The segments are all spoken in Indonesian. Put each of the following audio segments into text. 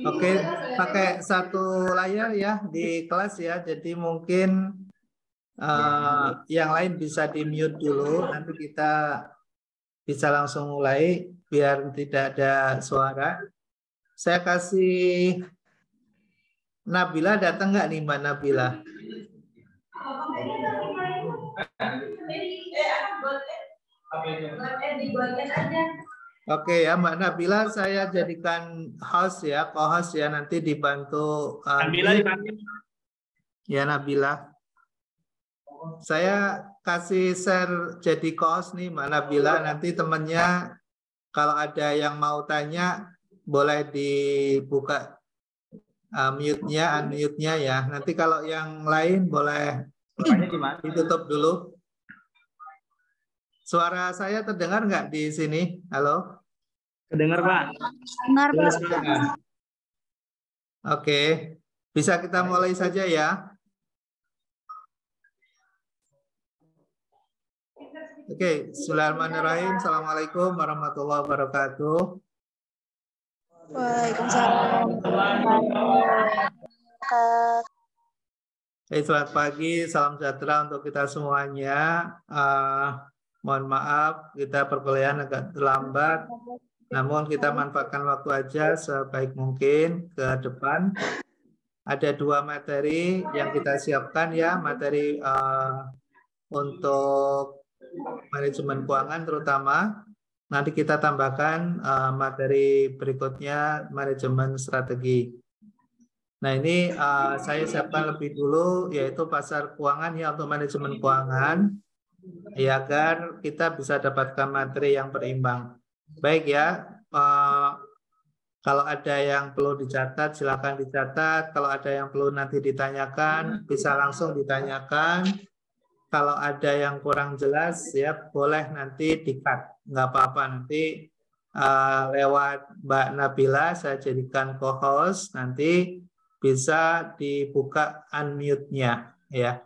Oke, pakai satu layar ya di kelas ya. Jadi mungkin yang lain bisa di mute dulu. Nanti kita bisa langsung mulai biar tidak ada suara. Saya kasih Nabila, datang nggak nih Mbak Nabila? Oke ya Mbak Nabila, saya jadikan host ya, co-host ya, nanti dibantu Nabila ya Nabila. Saya kasih share jadi co-host nih Mbak Nabila, nanti temennya kalau ada yang mau tanya boleh dibuka mute-nya, unmute-nya ya. Nanti kalau yang lain boleh ditutup dulu. Suara saya terdengar nggak di sini? Halo? Kedengar, Pak. Dengar, Pak. Oke, bisa kita mulai saja ya. Oke, bismillahirrahmanirrahim. Assalamualaikum warahmatullahi wabarakatuh. Waalaikumsalam. Selamat pagi, salam sejahtera untuk kita semuanya. Mohon maaf, kita perkuliahan agak terlambat. Namun kita manfaatkan waktu aja sebaik mungkin ke depan. Ada 2 materi yang kita siapkan ya, materi untuk manajemen keuangan terutama. Nanti kita tambahkan materi berikutnya, manajemen strategi. Nah ini saya siapkan lebih dulu, yaitu pasar keuangan ya untuk manajemen keuangan, ya agar kita bisa dapatkan materi yang berimbang. Baik ya, kalau ada yang perlu dicatat, silakan dicatat. Kalau ada yang perlu nanti ditanyakan, bisa langsung ditanyakan. Kalau ada yang kurang jelas, ya boleh nanti di-cut. Nggak apa-apa, nanti lewat Mbak Nabila, saya jadikan co-host, nanti bisa dibuka unmute-nya. Ya.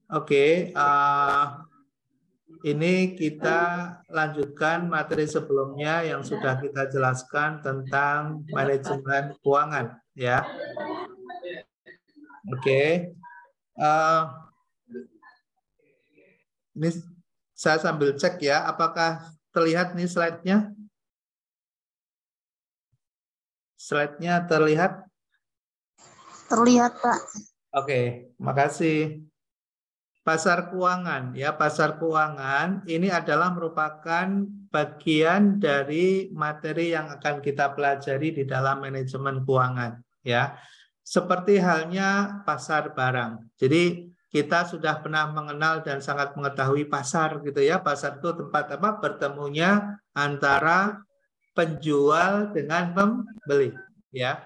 Oke, ini kita lanjutkan materi sebelumnya yang sudah kita jelaskan tentang manajemen keuangan, ya. Oke. Ini saya sambil cek ya, apakah terlihat nih slide-nya? Slide-nya terlihat? Terlihat, Pak. Oke, makasih. Pasar keuangan ya, pasar keuangan ini adalah merupakan bagian dari materi yang akan kita pelajari di dalam manajemen keuangan ya. Seperti halnya pasar barang. Jadi kita sudah pernah mengenal dan sangat mengetahui pasar gitu ya. Pasar itu tempat apa? Bertemunya antara penjual dengan pembeli ya.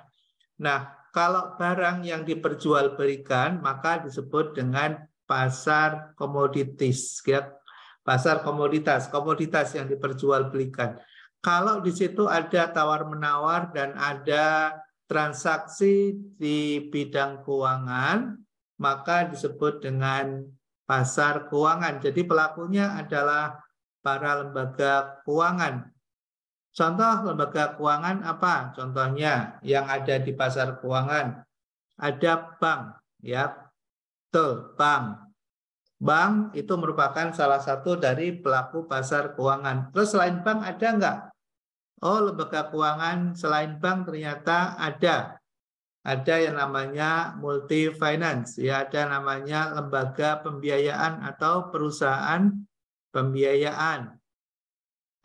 Nah, kalau barang yang diperjualbelikan maka disebut dengan pasar komoditas, ya. Pasar komoditas yang diperjualbelikan. Kalau di situ ada tawar-menawar dan ada transaksi di bidang keuangan, maka disebut dengan pasar keuangan. Jadi pelakunya adalah para lembaga keuangan. Contoh lembaga keuangan apa? Contohnya yang ada di pasar keuangan. Ada bank, ya. Betul, bank. Bank itu merupakan salah satu dari pelaku pasar keuangan. Terus selain bank ada nggak? Oh, lembaga keuangan selain bank ternyata ada. Ada yang namanya multi finance, ya, ada namanya lembaga pembiayaan atau perusahaan pembiayaan.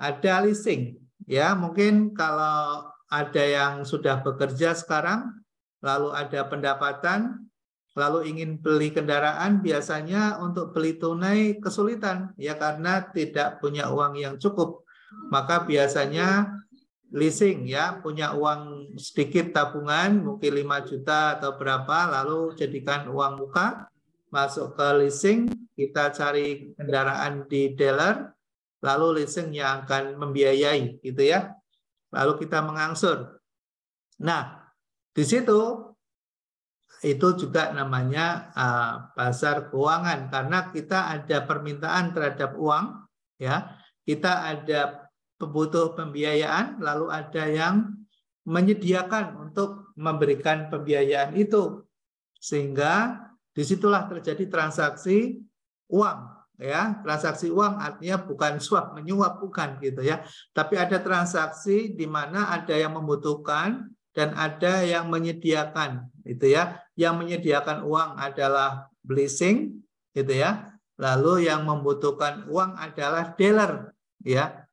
Ada leasing, ya, mungkin kalau ada yang sudah bekerja sekarang, lalu ada pendapatan, lalu ingin beli kendaraan, biasanya untuk beli tunai kesulitan ya karena tidak punya uang yang cukup. Maka biasanya leasing ya, punya uang sedikit tabungan, mungkin 5 juta atau berapa, lalu jadikan uang muka, masuk ke leasing, kita cari kendaraan di dealer, lalu leasing yang akan membiayai gitu ya. Lalu kita mengangsur. Nah, di situ itu juga namanya pasar keuangan karena kita ada permintaan terhadap uang ya, kita ada butuh pembiayaan, lalu ada yang menyediakan untuk memberikan pembiayaan itu. Sehingga disitulah terjadi transaksi uang. Ya, transaksi uang artinya bukan suap menyuap, bukan gitu ya. Tapi ada transaksi di mana ada yang membutuhkan dan ada yang menyediakan, gitu ya. Yang menyediakan uang adalah leasing, gitu ya. Lalu yang membutuhkan uang adalah dealer, ya.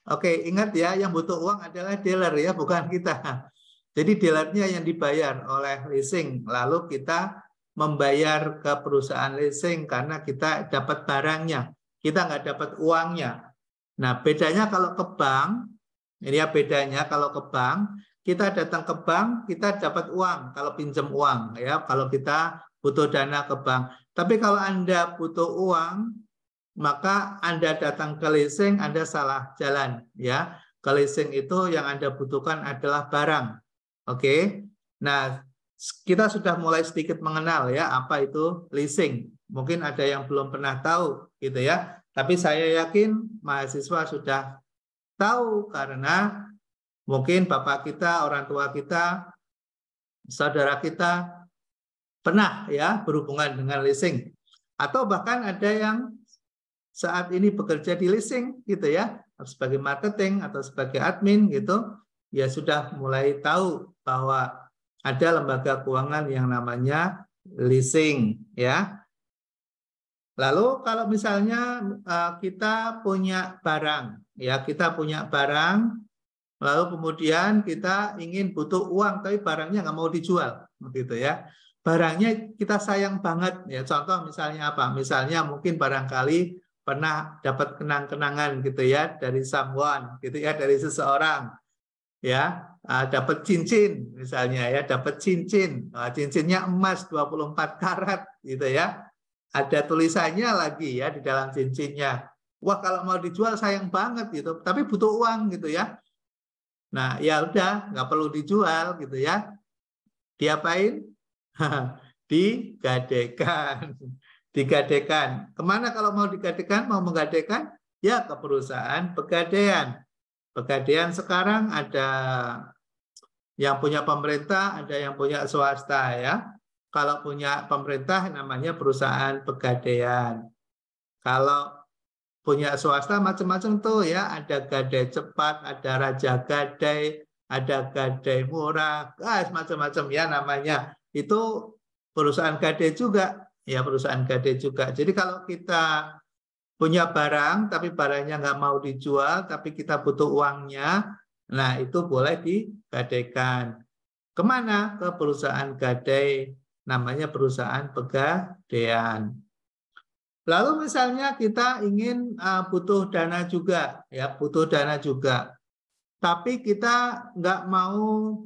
Oke, ingat ya, yang butuh uang adalah dealer ya, bukan kita. Jadi dealernya yang dibayar oleh leasing, lalu kita membayar ke perusahaan leasing karena kita dapat barangnya, kita nggak dapat uangnya. Nah, bedanya kalau ke bank, ini ya bedanya kalau ke bank, kita datang ke bank, kita dapat uang kalau pinjam uang ya, kalau kita butuh dana ke bank. Tapi kalau Anda butuh uang, maka Anda datang ke leasing, Anda salah jalan ya. Ke leasing itu yang Anda butuhkan adalah barang. Oke. Nah, kita sudah mulai sedikit mengenal ya apa itu leasing. Mungkin ada yang belum pernah tahu gitu ya. Tapi saya yakin mahasiswa sudah tahu karena mungkin bapak kita, orang tua kita, saudara kita pernah ya berhubungan dengan leasing. Atau bahkan ada yang saat ini bekerja di leasing gitu ya, sebagai marketing atau sebagai admin gitu, ya sudah mulai tahu bahwa ada lembaga keuangan yang namanya leasing ya. Lalu kalau misalnya kita punya barang ya, kita punya barang, lalu kemudian kita ingin butuh uang tapi barangnya nggak mau dijual begitu ya. Barangnya kita sayang banget ya. Contoh misalnya apa? Misalnya mungkin barangkali pernah dapat kenang-kenangan gitu ya dari someone gitu ya, dari seseorang ya, dapat cincin misalnya ya, dapat cincin, cincinnya emas 24 karat gitu ya, ada tulisannya lagi ya di dalam cincinnya. Wah, kalau mau dijual sayang banget gitu, tapi butuh uang gitu ya. Nah ya udah, nggak perlu dijual gitu ya, diapain? Digadekan. Digadekan kemana kalau mau digadekan, mau menggadekan ya ke perusahaan pegadaian. Pegadaian sekarang ada yang punya pemerintah, ada yang punya swasta ya. Kalau punya pemerintah namanya perusahaan pegadaian. Kalau punya swasta macam-macam tuh ya, ada gadai cepat, ada raja gadai, ada gadai murah, macam-macam ya namanya. Itu perusahaan gadai juga, ya perusahaan gadai juga. Jadi kalau kita punya barang, tapi barangnya nggak mau dijual, tapi kita butuh uangnya, nah itu boleh digadaikan. Kemana? Ke perusahaan gadai, namanya perusahaan pegadaian. Lalu misalnya kita ingin butuh dana juga, ya butuh dana juga, tapi kita nggak mau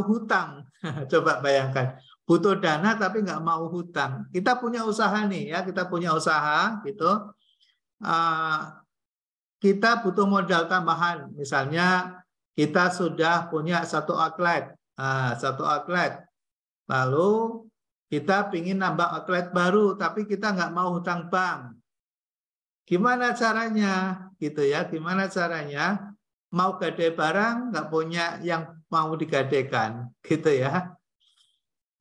hutang. Coba bayangkan, butuh dana tapi nggak mau hutang. Kita punya usaha nih, ya kita punya usaha gitu. Kita butuh modal tambahan, misalnya kita sudah punya satu outlet, lalu kita ingin nambah outlet baru, tapi kita nggak mau hutang bank. Gimana caranya? Gitu ya. Gimana caranya? Mau gadai barang, nggak punya yang mau digadaikan, gitu ya.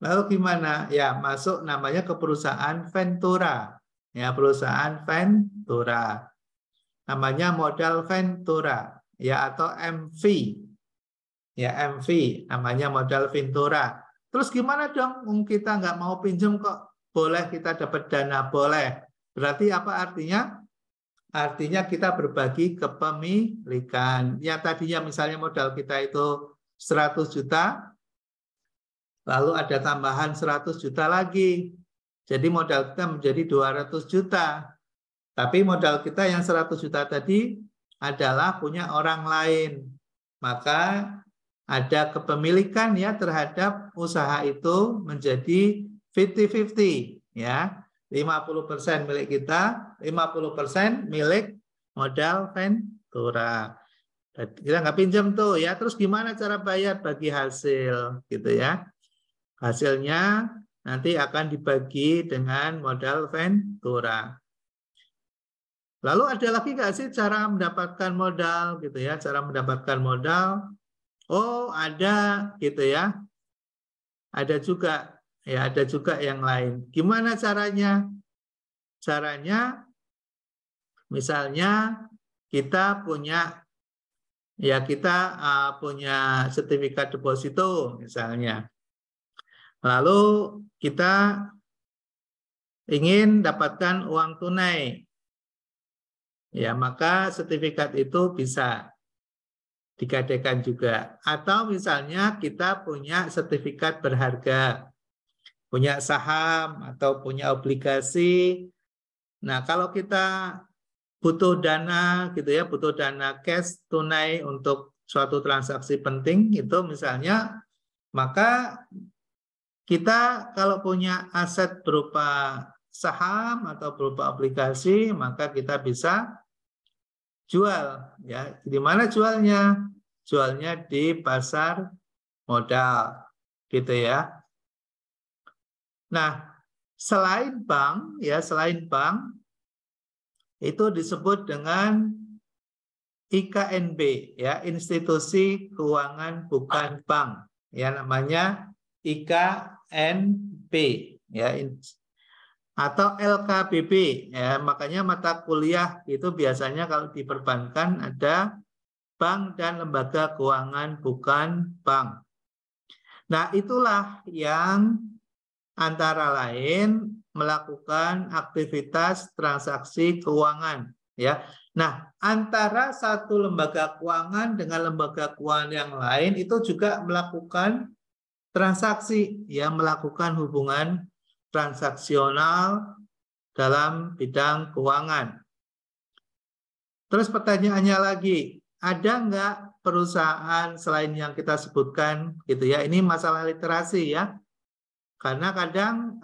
Lalu gimana? Ya masuk namanya ke perusahaan Ventura, ya perusahaan Ventura. Namanya modal Ventura, ya atau MV, ya MV, namanya modal Ventura. Terus gimana dong? Kita nggak mau pinjam kok. Boleh kita dapat dana, boleh. Berarti apa artinya? Artinya kita berbagi kepemilikan. Yang tadinya misalnya modal kita itu 100 juta, lalu ada tambahan 100 juta lagi. Jadi modal kita menjadi 200 juta. Tapi modal kita yang 100 juta tadi adalah punya orang lain. Maka ada kepemilikan ya terhadap usaha itu menjadi 50-50 ya. 50% milik kita, 50% milik modal Ventura. Kita nggak pinjam tuh ya. Terus gimana cara bayar? Bagi hasil gitu ya. Hasilnya nanti akan dibagi dengan modal Ventura. Lalu ada lagi nggak sih cara mendapatkan modal gitu ya? Cara mendapatkan modal? Oh, ada gitu ya. Ada juga ya, ada juga yang lain. Gimana caranya? Caranya misalnya kita punya punya sertifikat deposito misalnya. Lalu kita ingin dapatkan uang tunai. Ya, maka sertifikat itu bisa digadaikan juga. Atau misalnya kita punya sertifikat berharga, punya saham atau punya obligasi. Nah, kalau kita butuh dana gitu ya, butuh dana cash tunai untuk suatu transaksi penting itu misalnya, maka kita kalau punya aset berupa saham atau berupa obligasi, maka kita bisa jual ya. Di mana jualnya? Jualnya di pasar modal gitu ya. Nah, selain bank itu disebut dengan IKNB ya, institusi keuangan bukan bank ya, namanya IKNB ya, atau LKBB ya. Makanya mata kuliah itu biasanya kalau di perbankan ada bank dan lembaga keuangan bukan bank. Nah, itulah yang antara lain melakukan aktivitas transaksi keuangan ya. Nah, antara satu lembaga keuangan dengan lembaga keuangan yang lain itu juga melakukan transaksi ya, melakukan hubungan transaksional dalam bidang keuangan. Terus pertanyaannya lagi, ada nggak perusahaan selain yang kita sebutkan gitu ya? Ini masalah literasi ya. Karena kadang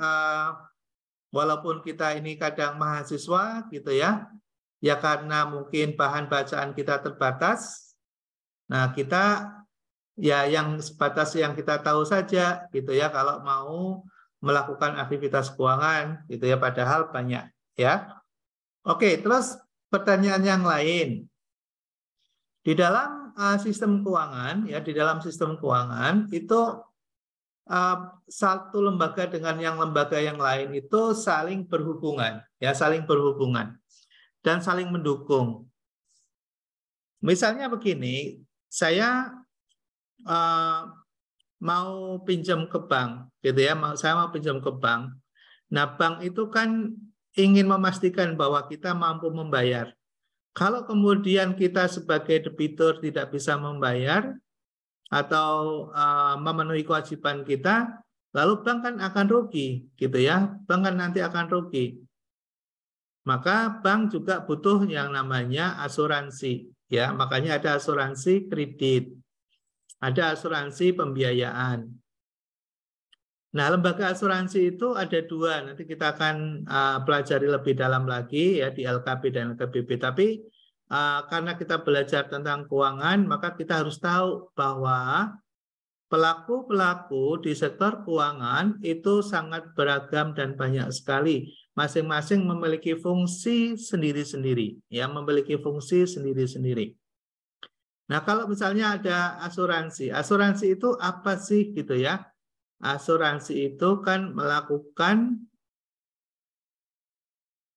walaupun kita ini kadang mahasiswa gitu ya, ya karena mungkin bahan bacaan kita terbatas, nah kita ya yang sebatas yang kita tahu saja gitu ya kalau mau melakukan aktivitas keuangan gitu ya, padahal banyak ya. Oke, terus pertanyaan yang lain. Di dalam sistem keuangan ya, di dalam sistem keuangan itu satu lembaga dengan lembaga yang lain itu saling berhubungan ya, saling berhubungan dan saling mendukung. Misalnya begini, saya mau pinjam ke bank gitu ya, saya mau pinjam ke bank. Nah, bank itu kan ingin memastikan bahwa kita mampu membayar. Kalau kemudian kita sebagai debitur tidak bisa membayar atau memenuhi kewajiban kita, lalu bank kan akan rugi, gitu ya. Bank kan nanti akan rugi. Maka bank juga butuh yang namanya asuransi, ya. Makanya ada asuransi kredit, ada asuransi pembiayaan. Nah, lembaga asuransi itu ada dua. Nanti kita akan pelajari lebih dalam lagi ya di LKB dan LKBB. Tapi karena kita belajar tentang keuangan, maka kita harus tahu bahwa pelaku-pelaku di sektor keuangan itu sangat beragam dan banyak sekali. Masing-masing memiliki fungsi sendiri-sendiri, ya, memiliki fungsi sendiri-sendiri. Nah, kalau misalnya ada asuransi, asuransi itu apa sih gitu ya? Asuransi itu kan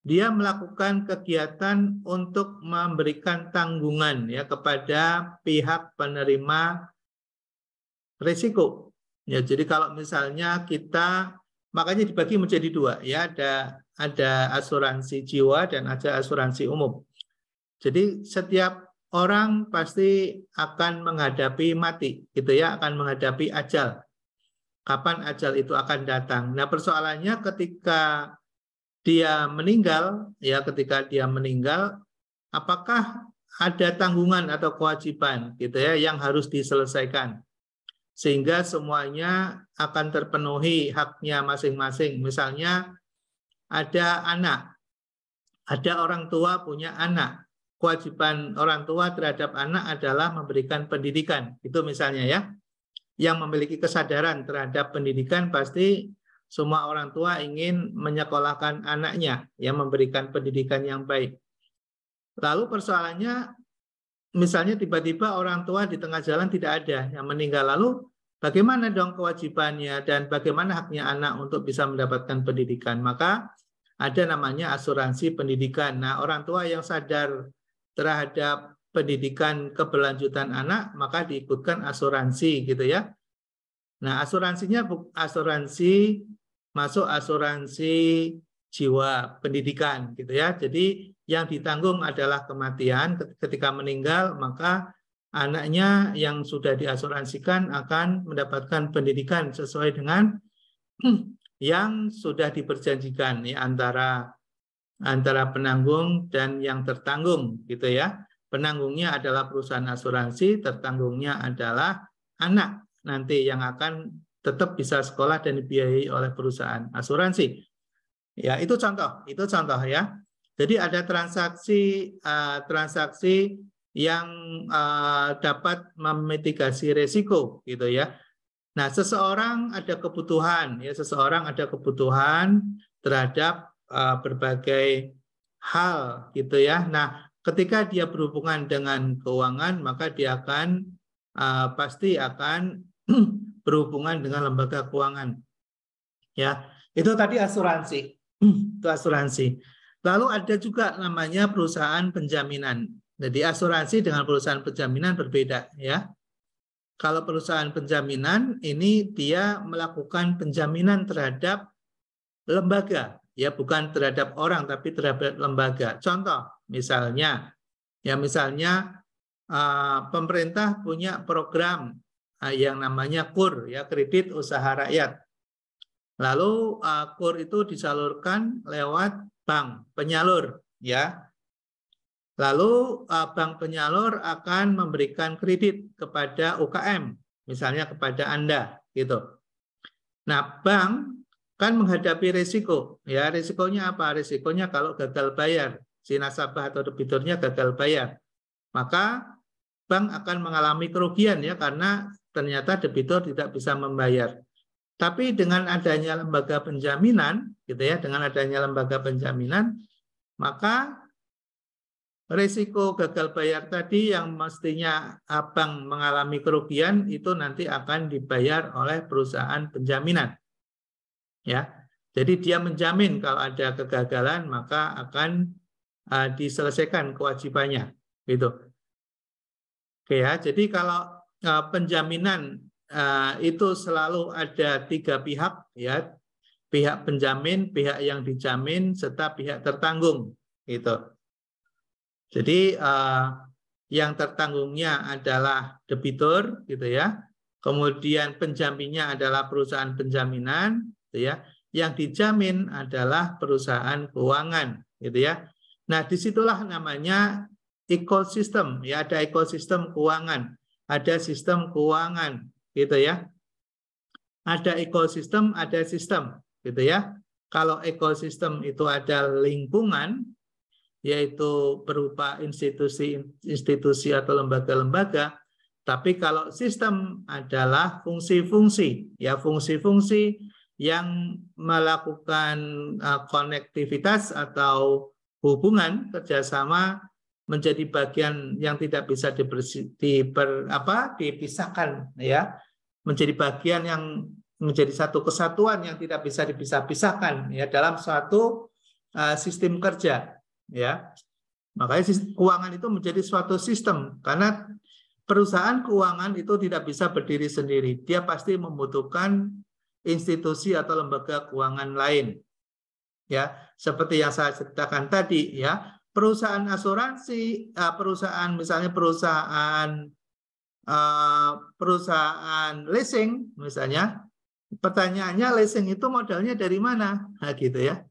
dia melakukan kegiatan untuk memberikan tanggungan ya kepada pihak penerima risiko. Ya, jadi kalau misalnya kita, makanya dibagi menjadi dua ya, ada asuransi jiwa dan ada asuransi umum. Jadi setiap orang pasti akan menghadapi mati gitu ya, akan menghadapi ajal. Kapan ajal itu akan datang? Nah, persoalannya ketika dia meninggal, ya ketika dia meninggal, apakah ada tanggungan atau kewajiban gitu ya yang harus diselesaikan sehingga semuanya akan terpenuhi haknya masing-masing. Misalnya ada anak, ada orang tua punya anak, kewajiban orang tua terhadap anak adalah memberikan pendidikan. Itu misalnya ya, yang memiliki kesadaran terhadap pendidikan pasti semua orang tua ingin menyekolahkan anaknya, yang memberikan pendidikan yang baik. Lalu persoalannya, misalnya tiba-tiba orang tua di tengah jalan tidak ada yang meninggal, lalu bagaimana dong kewajibannya dan bagaimana haknya anak untuk bisa mendapatkan pendidikan? Maka ada namanya asuransi pendidikan. Nah, orang tua yang sadar terhadap pendidikan keberlanjutan anak, maka diikutkan asuransi gitu ya. Nah, asuransinya asuransi masuk asuransi jiwa pendidikan gitu ya. Jadi yang ditanggung adalah kematian. Ketika meninggal, maka anaknya yang sudah diasuransikan akan mendapatkan pendidikan sesuai dengan yang sudah diperjanjikan ya, antara penanggung dan yang tertanggung gitu ya. Penanggungnya adalah perusahaan asuransi, tertanggungnya adalah anak nanti yang akan tetap bisa sekolah dan dibiayai oleh perusahaan asuransi. Ya, itu contoh ya. Jadi ada transaksi yang dapat memitigasi risiko gitu ya. Nah, seseorang ada kebutuhan terhadap berbagai hal gitu ya. Nah, ketika dia berhubungan dengan keuangan, maka dia akan pasti akan berhubungan dengan lembaga keuangan. Ya, itu tadi asuransi. Itu asuransi. Lalu ada juga namanya perusahaan penjaminan. Jadi asuransi dengan perusahaan penjaminan berbeda ya. Kalau perusahaan penjaminan ini dia melakukan penjaminan terhadap lembaga, ya bukan terhadap orang tapi terhadap lembaga. Contoh, misalnya pemerintah punya program yang namanya KUR, ya kredit usaha rakyat. Lalu KUR itu disalurkan lewat bank penyalur, ya. Lalu bank penyalur akan memberikan kredit kepada UKM, misalnya kepada Anda, gitu. Nah, bank kan menghadapi risiko, ya risikonya apa? Risikonya kalau gagal bayar, si nasabah atau debiturnya gagal bayar, maka bank akan mengalami kerugian ya karena ternyata debitur tidak bisa membayar. Tapi dengan adanya lembaga penjaminan, gitu ya, dengan adanya lembaga penjaminan, maka risiko gagal bayar tadi yang mestinya bank mengalami kerugian itu nanti akan dibayar oleh perusahaan penjaminan. Ya. Jadi dia menjamin kalau ada kegagalan maka akan diselesaikan kewajibannya, gitu. Oke ya. Jadi kalau penjaminan itu selalu ada 3 pihak ya. Pihak penjamin, pihak yang dijamin serta pihak tertanggung, gitu. Jadi yang tertanggungnya adalah debitur, gitu ya. Kemudian penjaminnya adalah perusahaan penjaminan, gitu ya. Yang dijamin adalah perusahaan keuangan, gitu ya. Nah, disitulah namanya ekosistem, ya ada ekosistem keuangan, ada sistem keuangan, gitu ya. Ada ekosistem, ada sistem, gitu ya. Kalau ekosistem itu ada lingkungan, yaitu berupa institusi atau lembaga-lembaga, tapi kalau sistem adalah fungsi-fungsi, ya fungsi-fungsi yang melakukan konektivitas atau hubungan kerjasama menjadi bagian yang tidak bisa dipisahkan, ya menjadi bagian yang menjadi satu kesatuan yang tidak bisa dipisah-pisahkan ya dalam suatu sistem kerja. Ya, makanya keuangan itu menjadi suatu sistem karena perusahaan keuangan itu tidak bisa berdiri sendiri. Dia pasti membutuhkan institusi atau lembaga keuangan lain. Ya, seperti yang saya ceritakan tadi ya, perusahaan asuransi, misalnya perusahaan leasing misalnya, pertanyaannya leasing itu modalnya dari mana? Nah, gitu ya.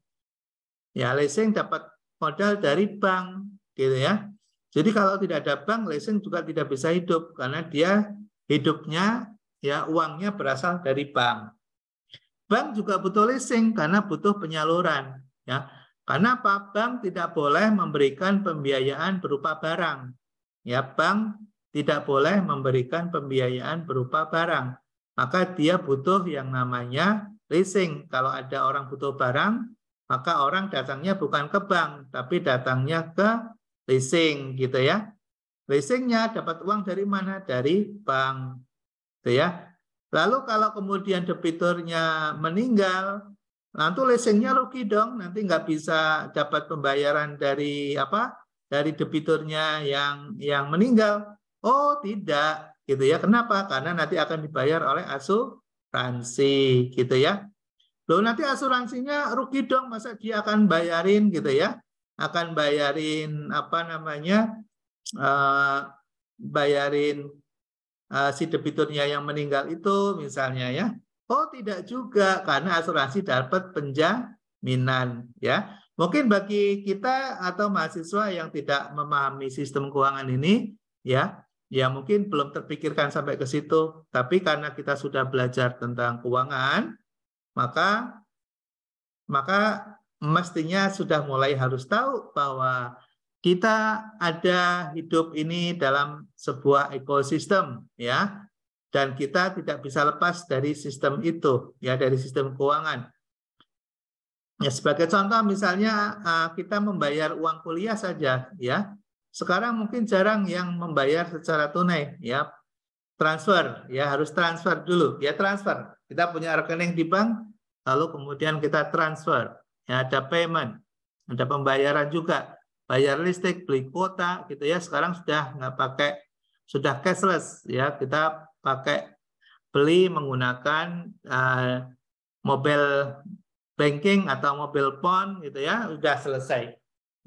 Ya, leasing dapat modal dari bank, gitu ya. Jadi kalau tidak ada bank, leasing juga tidak bisa hidup karena dia hidupnya ya uangnya berasal dari bank. Bank juga butuh leasing karena butuh penyaluran, ya. Karena apa? Bank tidak boleh memberikan pembiayaan berupa barang. Ya, bank tidak boleh memberikan pembiayaan berupa barang. Maka dia butuh yang namanya leasing. Kalau ada orang butuh barang, maka orang datangnya bukan ke bank, tapi datangnya ke leasing gitu ya. Leasingnya dapat uang dari mana? Dari bank, gitu ya. Lalu kalau kemudian debiturnya meninggal, nanti leasingnya rugi dong. Nanti nggak bisa dapat pembayaran dari apa? Dari debiturnya yang meninggal. Oh tidak, gitu ya. Kenapa? Karena nanti akan dibayar oleh asuransi, gitu ya. Loh nanti asuransinya rugi dong, masa dia akan bayarin gitu ya? Akan bayarin apa namanya? Bayarin si debiturnya yang meninggal itu misalnya ya. Oh tidak juga, karena asuransi dapat penjaminan ya. Mungkin bagi kita atau mahasiswa yang tidak memahami sistem keuangan ini ya, ya mungkin belum terpikirkan sampai ke situ. Tapi karena kita sudah belajar tentang keuangan, maka mestinya sudah mulai harus tahu bahwa kita ada hidup ini dalam sebuah ekosistem ya, dan kita tidak bisa lepas dari sistem itu ya, dari sistem keuangan. Ya sebagai contoh misalnya kita membayar uang kuliah saja ya. Sekarang mungkin jarang yang membayar secara tunai ya. Transfer ya, harus transfer dulu ya, transfer. Kita punya rekening di bank, lalu kemudian kita transfer. Ya, ada payment, ada pembayaran juga, bayar listrik, beli kuota gitu ya. Sekarang sudah nggak pakai, sudah cashless ya, kita pakai beli menggunakan mobile banking atau mobile phone gitu ya, sudah selesai.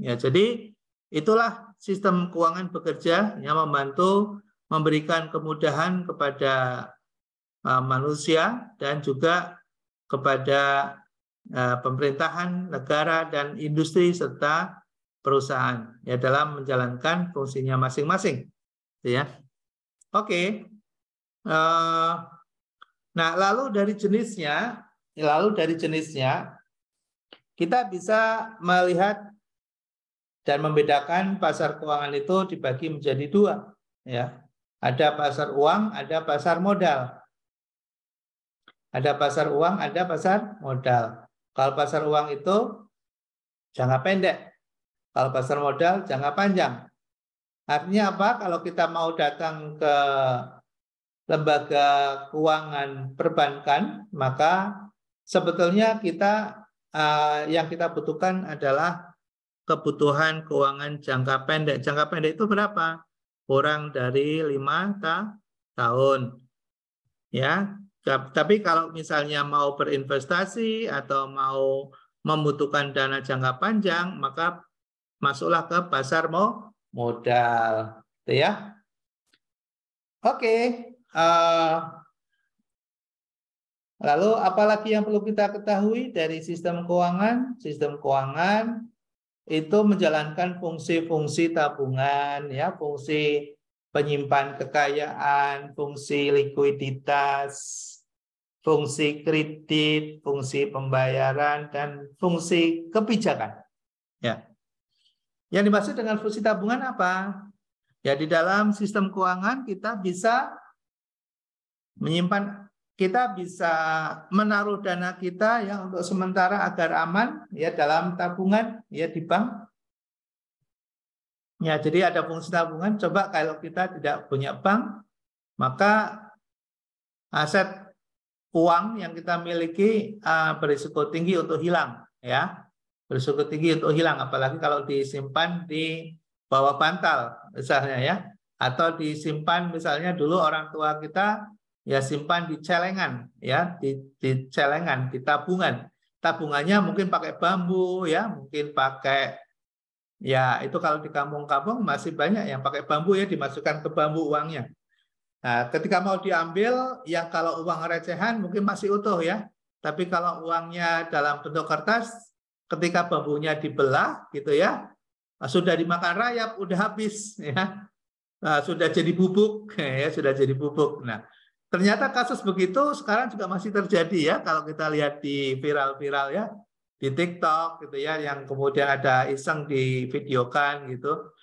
Ya, jadi itulah sistem keuangan bekerja yang membantu memberikan kemudahan kepada manusia dan juga kepada pemerintahan, negara, dan industri serta perusahaan ya dalam menjalankan fungsinya masing-masing. Ya, oke. Nah, lalu dari jenisnya kita bisa melihat dan membedakan pasar keuangan itu dibagi menjadi dua. Ya, ada pasar uang, ada pasar modal. Ada pasar uang, ada pasar modal. Kalau pasar uang itu jangka pendek. Kalau pasar modal jangka panjang. Artinya apa? Kalau kita mau datang ke lembaga keuangan perbankan, maka sebetulnya yang kita butuhkan adalah kebutuhan keuangan jangka pendek. Jangka pendek itu berapa? Kurang dari 5 tahun. Ya, tapi kalau misalnya mau berinvestasi atau mau membutuhkan dana jangka panjang, maka masuklah ke pasar modal, gitu ya. Oke. Lalu apalagi yang perlu kita ketahui dari sistem keuangan? Sistem keuangan itu menjalankan fungsi-fungsi tabungan, ya, fungsi penyimpan kekayaan, fungsi likuiditas, fungsi kredit, fungsi pembayaran, dan fungsi kebijakan. Ya. Yang dimaksud dengan fungsi tabungan apa? Ya, di dalam sistem keuangan kita bisa menyimpan, kita bisa menaruh dana kita yang untuk sementara agar aman ya dalam tabungan ya di bank. Ya, jadi ada fungsi tabungan. Coba kalau kita tidak punya bank, maka aset uang yang kita miliki berisiko tinggi untuk hilang ya. Berisiko tinggi untuk hilang, apalagi kalau disimpan di bawah bantal misalnya ya, atau disimpan misalnya dulu orang tua kita ya simpan di celengan ya, di celengan, di tabungan. Tabungannya mungkin pakai bambu ya, mungkin pakai ya, itu kalau di kampung-kampung masih banyak yang pakai bambu ya, dimasukkan ke bambu uangnya. Nah, ketika mau diambil, yang kalau uang recehan mungkin masih utuh ya. Tapi kalau uangnya dalam bentuk kertas, ketika bambunya dibelah gitu ya, sudah dimakan rayap, udah habis ya. Sudah jadi bubuk ya, sudah jadi bubuk. Nah, ternyata kasus begitu sekarang juga masih terjadi ya, kalau kita lihat di viral-viral ya, di TikTok gitu ya, yang kemudian ada iseng di videokan gitu.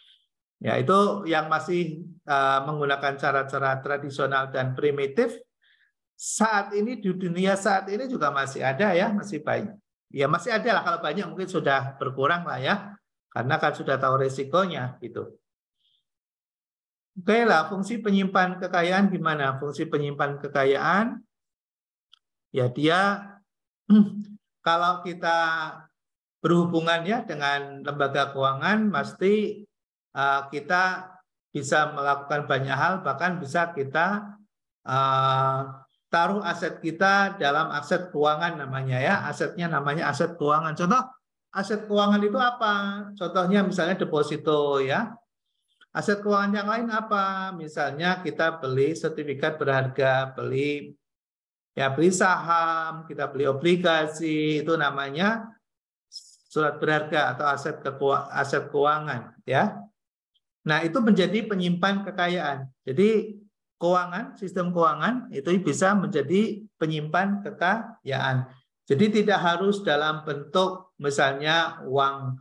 Ya, itu yang masih menggunakan cara-cara tradisional dan primitif. Saat ini di dunia saat ini juga masih ada ya, masih banyak. Ya masih ada lah, kalau banyak mungkin sudah berkurang lah ya. karena kan sudah tahu resikonya gitu. Oke lah, fungsi penyimpan kekayaan gimana? Fungsi penyimpan kekayaan, ya dia kalau kita berhubungannya dengan lembaga keuangan, pasti kita bisa melakukan banyak hal, bahkan bisa kita taruh aset kita dalam aset keuangan namanya ya, asetnya namanya aset keuangan. Contoh aset keuangan itu apa? Contohnya misalnya deposito ya. Aset keuangan yang lain apa? Misalnya kita beli sertifikat berharga, beli saham, kita beli obligasi, itu namanya surat berharga atau aset keuangan ya. Nah, itu menjadi penyimpan kekayaan. Jadi keuangan, sistem keuangan itu bisa menjadi penyimpan kekayaan. Jadi tidak harus dalam bentuk misalnya uang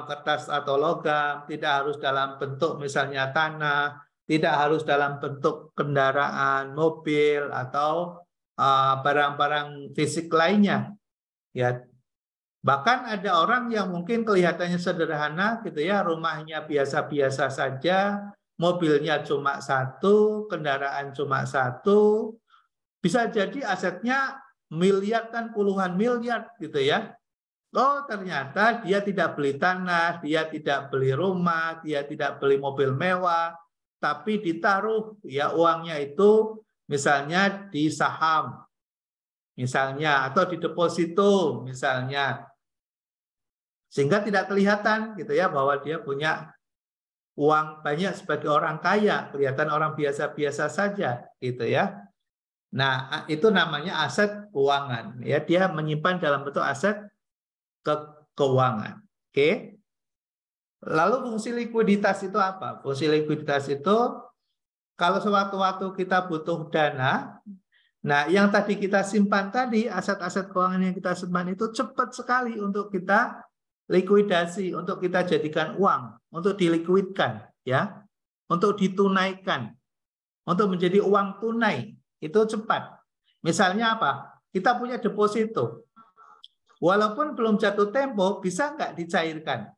kertas atau logam, tidak harus dalam bentuk misalnya tanah, tidak harus dalam bentuk kendaraan, mobil atau barang-barang fisik lainnya. Ya, bahkan ada orang yang mungkin kelihatannya sederhana gitu ya, rumahnya biasa-biasa saja, mobilnya cuma satu, kendaraan cuma satu, bisa jadi asetnya miliaran, puluhan miliar gitu ya. Oh, ternyata dia tidak beli tanah, dia tidak beli rumah, dia tidak beli mobil mewah, tapi ditaruh ya uangnya itu misalnya di saham, misalnya, atau di deposito, misalnya. Sehingga tidak kelihatan gitu ya bahwa dia punya uang banyak sebagai orang kaya, kelihatan orang biasa-biasa saja gitu ya. Nah, itu namanya aset keuangan ya, dia menyimpan dalam bentuk aset keuangan. Oke. Lalu fungsi likuiditas itu apa? Fungsi likuiditas itu kalau sewaktu-waktu kita butuh dana, nah yang tadi kita simpan tadi, aset-aset keuangan yang kita simpan itu cepat sekali untuk kita likuidasi, untuk kita jadikan uang, untuk dilikuidkan, ya, untuk ditunaikan, untuk menjadi uang tunai, itu cepat. Misalnya apa? Kita punya deposito. Walaupun belum jatuh tempo, bisa nggak dicairkan?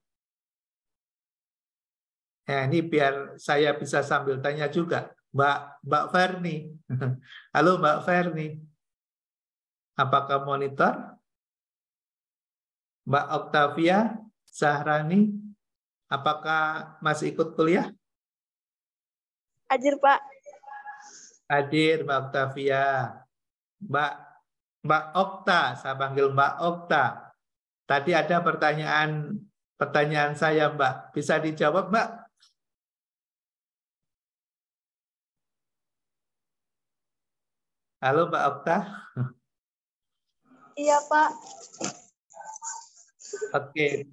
Nah, ini biar saya bisa sambil tanya juga. Mbak Ferni. Halo Mbak Ferni. Apakah monitor? Mbak Oktavia Sahrani. Apakah masih ikut kuliah? Hadir, Pak. Hadir Mbak Oktavia. Mbak Okta, saya panggil Mbak Okta. Tadi ada pertanyaan saya, Mbak. Bisa dijawab, Mbak? Halo, Mbak Okta. Iya, Pak. Oke.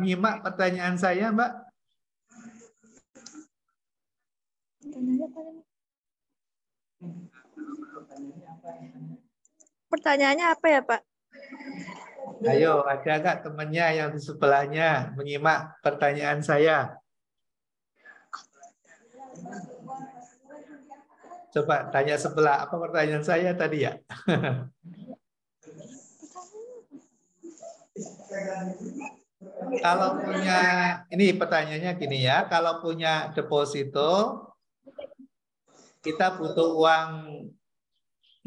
Menyimak pertanyaan saya, Mbak. Pertanyaannya apa ya, Pak? Ayo, ada nggak temannya yang di sebelahnya menyimak pertanyaan saya? Coba tanya sebelah, apa pertanyaan saya tadi ya? Kalau punya, ini pertanyaannya gini ya, kalau punya deposito, kita butuh uang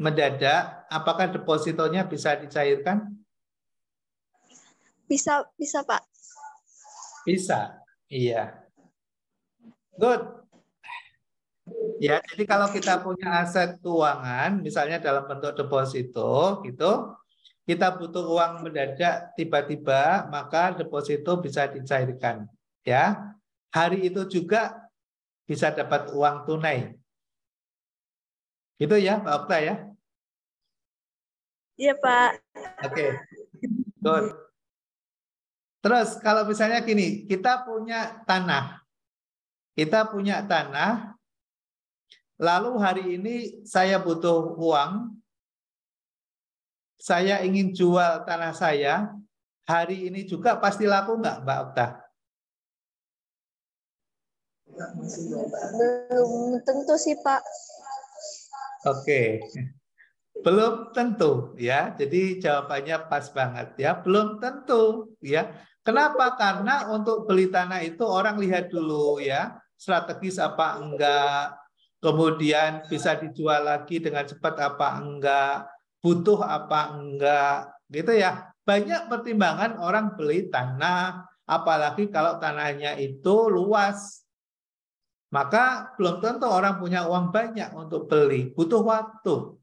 mendadak, apakah depositonya bisa dicairkan? Bisa, Pak. Bisa, iya. Good. Ya, jadi kalau kita punya aset keuangan, misalnya dalam bentuk deposito, gitu, kita butuh uang mendadak tiba-tiba, maka deposito bisa dicairkan. Ya, hari itu juga bisa dapat uang tunai. Gitu ya, Pak Okta ya? Iya, Pak. Oke, good. Terus kalau misalnya gini, kita punya tanah, lalu hari ini saya butuh uang, saya ingin jual tanah saya, hari ini juga pasti laku nggak, Mbak Okta? Belum tentu sih, Pak. Oke, belum tentu ya. Jadi jawabannya pas banget ya, belum tentu ya. Kenapa? Karena untuk beli tanah itu orang lihat dulu ya, strategis apa enggak, kemudian bisa dijual lagi dengan cepat apa enggak, butuh apa enggak, gitu ya. Banyak pertimbangan orang beli tanah, apalagi kalau tanahnya itu luas. Maka belum tentu orang punya uang banyak untuk beli, butuh waktu,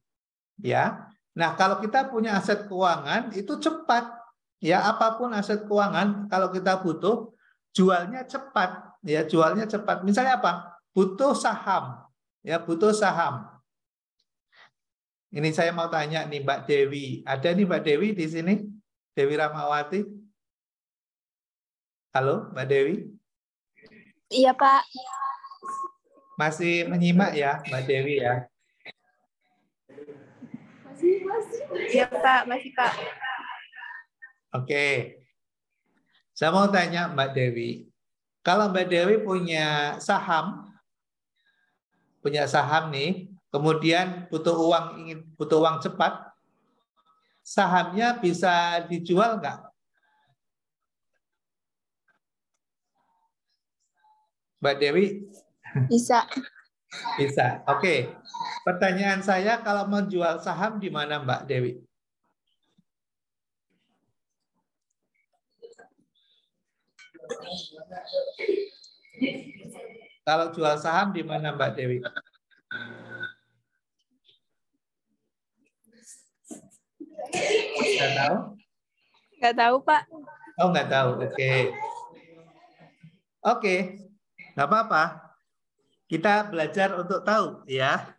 ya. Nah, kalau kita punya aset keuangan itu cepat, ya apapun aset keuangan kalau kita butuh jualnya cepat, ya jualnya cepat. Misalnya apa? Butuh saham, ya butuh saham. Ini saya mau tanya nih Mbak Dewi, ada nih Mbak Dewi di sini, Dewi Ramawati. Halo Mbak Dewi, Iya, Pak. masih menyimak ya Mbak Dewi ya? Iya, Pak. Masih, Pak. Oke, saya mau tanya Mbak Dewi, kalau Mbak Dewi punya saham nih, kemudian butuh uang cepat, sahamnya bisa dijual nggak, Mbak Dewi? Bisa. Bisa. Oke. Pertanyaan saya, kalau menjual saham di mana Mbak Dewi? Kalau jual saham di mana Mbak Dewi? Nggak tahu? Nggak tahu, Pak. Oh, nggak tahu. Oke. Oke. Nggak apa-apa. Kita belajar untuk tahu, ya.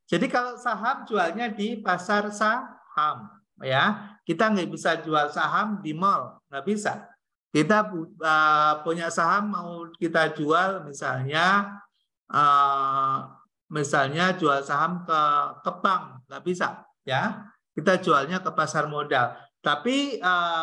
Jadi kalau saham jualnya di pasar saham, ya. Kita nggak bisa jual saham di mall, nggak bisa. Kita punya saham mau kita jual, misalnya jual saham ke bank, nggak bisa, ya. Kita jualnya ke pasar modal. Tapi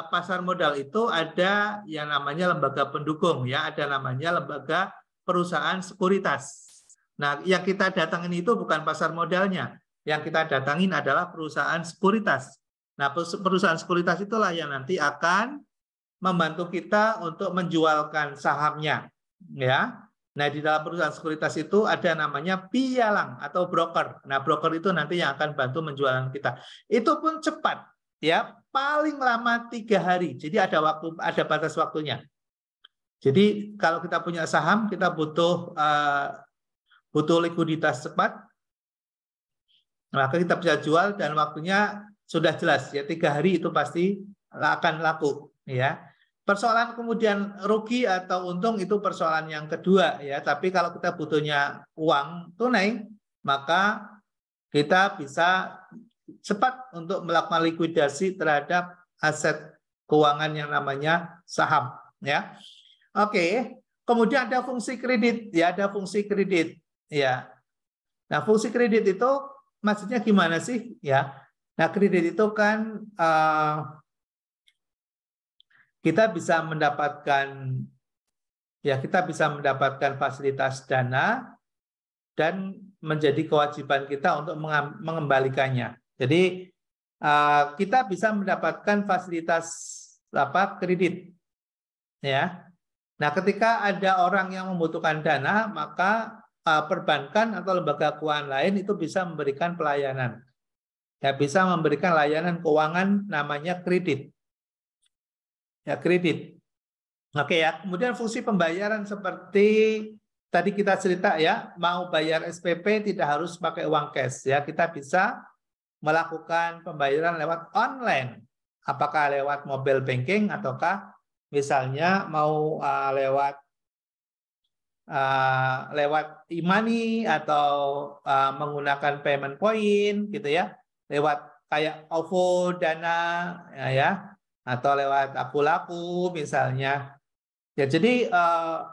pasar modal itu ada yang namanya lembaga pendukung, ya. Ada namanya lembaga perusahaan sekuritas. Nah, yang kita datangin itu bukan pasar modalnya. Yang kita datangin adalah perusahaan sekuritas. Nah, perusahaan sekuritas itulah yang nanti akan membantu kita untuk menjualkan sahamnya, ya. Nah, di dalam perusahaan sekuritas itu ada namanya pialang atau broker. Nah, broker itu nanti yang akan bantu menjualan kita. Itu pun cepat, ya, paling lama 3 hari. Jadi ada batas waktunya. Jadi kalau kita punya saham, kita butuh likuiditas cepat, maka kita bisa jual dan waktunya sudah jelas, ya 3 hari itu pasti akan laku, ya. Persoalan kemudian rugi atau untung itu persoalan yang kedua, ya. Tapi kalau kita butuhnya uang tunai, maka kita bisa cepat untuk melakukan likuidasi terhadap aset keuangan yang namanya saham, ya. Oke, kemudian ada fungsi kredit, ya, ada fungsi kredit, ya. Nah, fungsi kredit itu maksudnya gimana sih, ya? Nah, kredit itu kan kita bisa mendapatkan fasilitas dana dan menjadi kewajiban kita untuk mengembalikannya. Jadi kita bisa mendapatkan fasilitas kredit, ya. Nah, ketika ada orang yang membutuhkan dana, maka perbankan atau lembaga keuangan lain itu bisa memberikan pelayanan. Ya, bisa memberikan layanan keuangan namanya kredit. Ya, kredit. Oke ya. Kemudian fungsi pembayaran seperti tadi kita cerita, ya, mau bayar SPP tidak harus pakai uang cash, ya. Kita bisa melakukan pembayaran lewat online. Apakah lewat mobile banking ataukah misalnya mau lewat e-money atau menggunakan payment point, gitu ya, lewat kayak OVO, Dana, ya, atau lewat Laku misalnya. Ya, jadi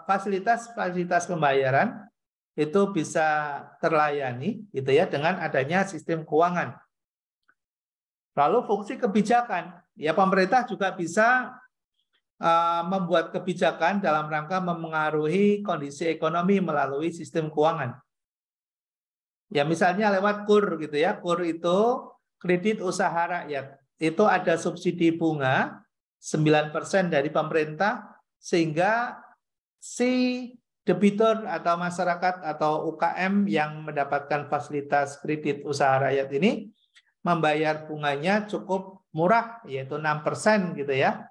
fasilitas pembayaran itu bisa terlayani, gitu ya, dengan adanya sistem keuangan. Lalu fungsi kebijakan, ya, pemerintah juga bisa membuat kebijakan dalam rangka memengaruhi kondisi ekonomi melalui sistem keuangan. Ya, misalnya lewat KUR, gitu ya. KUR itu kredit usaha rakyat. Itu ada subsidi bunga 9% dari pemerintah, sehingga si debitur atau masyarakat atau UKM yang mendapatkan fasilitas kredit usaha rakyat ini membayar bunganya cukup murah, yaitu 6% gitu ya.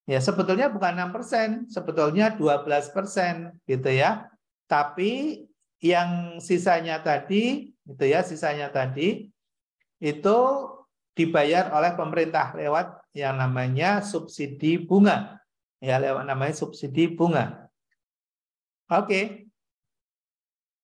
Ya, sebetulnya bukan 6%, sebetulnya 12% gitu ya. Tapi yang sisanya tadi, itu ya, sisanya tadi itu dibayar oleh pemerintah lewat yang namanya subsidi bunga. Ya, lewat namanya subsidi bunga. Oke.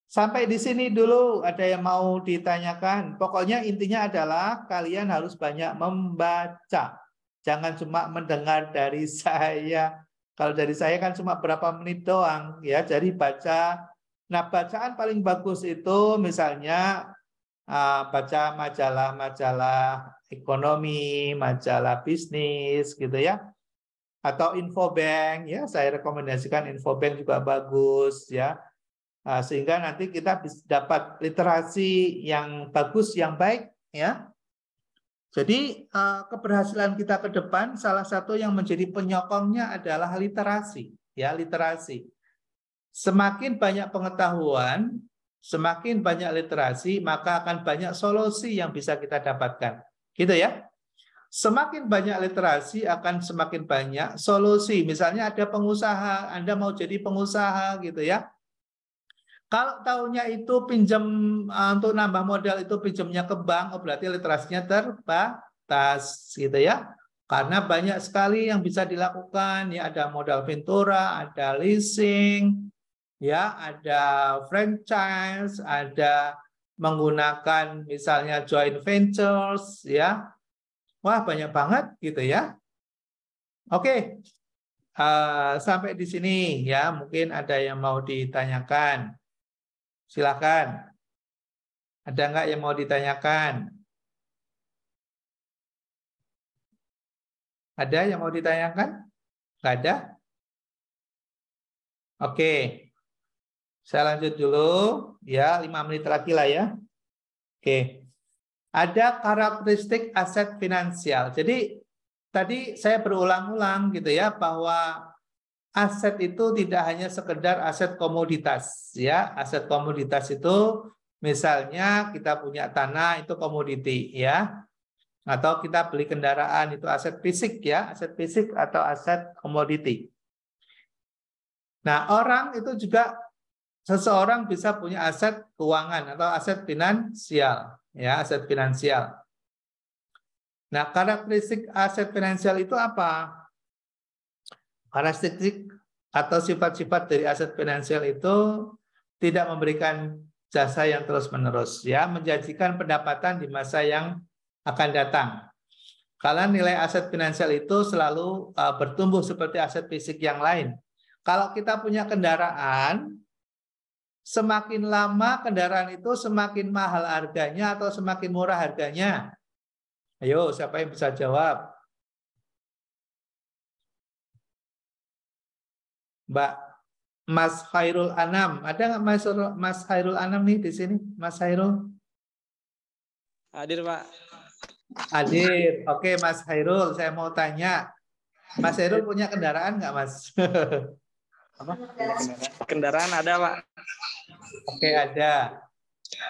Sampai di sini dulu ada yang mau ditanyakan. Pokoknya intinya adalah kalian harus banyak membaca. Jangan cuma mendengar dari saya. Kalau dari saya kan cuma berapa menit doang ya. Jadi baca. Nah, bacaan paling bagus itu misalnya baca majalah-majalah ekonomi, majalah bisnis gitu ya. Atau Infobank ya, saya rekomendasikan Infobank juga bagus ya. Sehingga nanti kita bisa dapat literasi yang bagus, yang baik ya. Jadi keberhasilan kita ke depan salah satu yang menjadi penyokongnya adalah literasi ya, literasi. Semakin banyak pengetahuan, semakin banyak literasi, maka akan banyak solusi yang bisa kita dapatkan. Gitu ya. Semakin banyak literasi akan semakin banyak solusi. Misalnya ada pengusaha, Anda mau jadi pengusaha gitu ya. Kalau tahunya itu pinjam untuk nambah modal itu pinjamnya ke bank, berarti literasinya terbatas gitu ya. Karena banyak sekali yang bisa dilakukan, ya ada modal ventura, ada leasing, ya ada franchise, ada menggunakan misalnya joint ventures, ya. Wah, banyak banget gitu ya. Oke. Sampai di sini ya, mungkin ada yang mau ditanyakan. Silakan. Ada nggak yang mau ditanyakan? Ada yang mau ditanyakan? Nggak ada? Oke. Saya lanjut dulu. Ya, 5 menit lagi lah ya. Oke. Ada karakteristik aset finansial. Jadi, tadi saya berulang-ulang gitu ya, bahwa aset itu tidak hanya sekedar aset komoditas. Ya, aset komoditas itu misalnya kita punya tanah itu komoditi ya. Atau kita beli kendaraan itu aset fisik ya, aset fisik atau aset komoditi. Nah, orang itu juga seseorang bisa punya aset keuangan atau aset finansial ya, aset finansial. Nah, karakteristik aset finansial itu apa? Karakteristik atau sifat-sifat dari aset finansial itu tidak memberikan jasa yang terus-menerus ya, menjanjikan pendapatan di masa yang akan datang. Karena nilai aset finansial itu selalu bertumbuh seperti aset fisik yang lain. Kalau kita punya kendaraan, semakin lama kendaraan itu semakin mahal harganya atau semakin murah harganya? Ayo, siapa yang bisa jawab? Mbak Mas Khairul Anam, ada nggak Mas Khairul Anam nih di sini? Mas Khairul? Hadir, Pak. Hadir. Oke, Mas Khairul, saya mau tanya. Mas Khairul punya kendaraan nggak, Mas? Apa? Kendaraan ada, Pak. Oke, ada.